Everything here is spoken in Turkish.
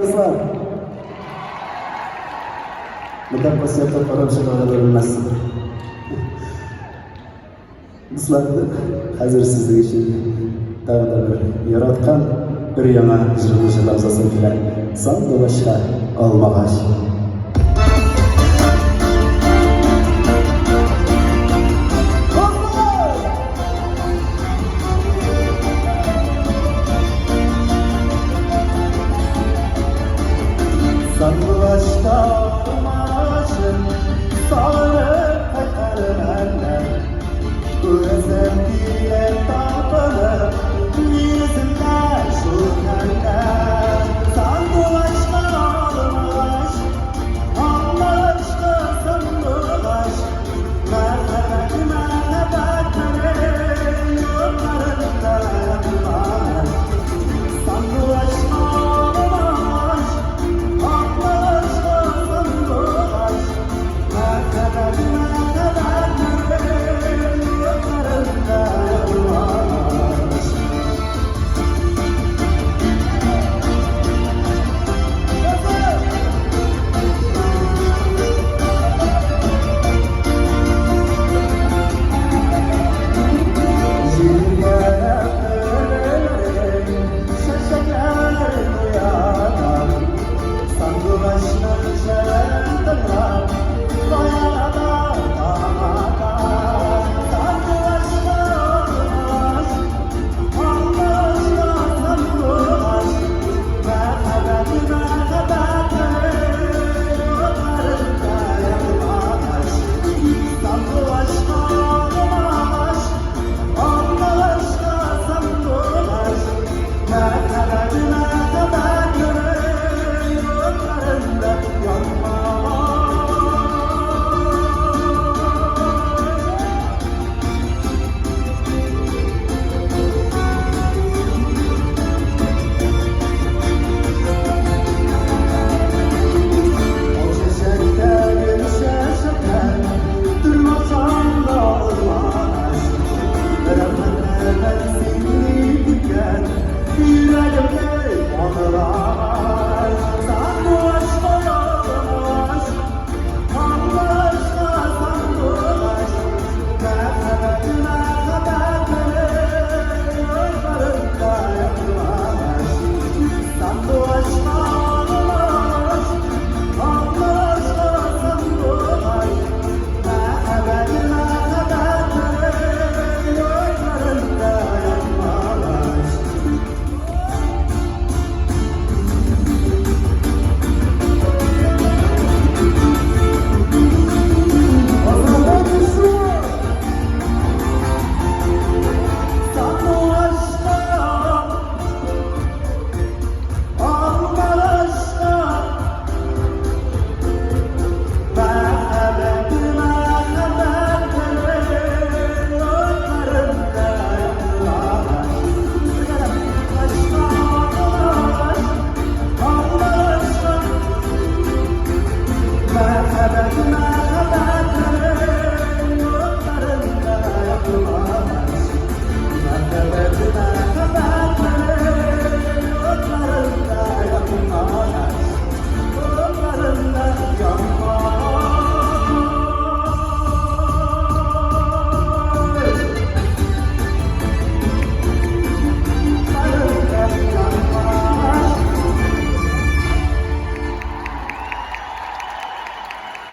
kızlar. Neden vasiyatda paramşın olabilmez? Bizlardı hazır sizlik için dağda bir yaratkan bir yana jırgışı lavzasın filan san dolaşka almağaş. Sandılaşta almağaşın sağırıp kakarlarlar. Bu özel diye tapınıp yüzünden şunlarlar. Sandılaşta almağaş, almağaşta sandılaş. Merhebet merhebetlerin yollarında yapılar. Sandılaşta almağaş, almağaşta sandılaş. Merhebet merhebetlerin yollarında yapılar. Sandılaşlar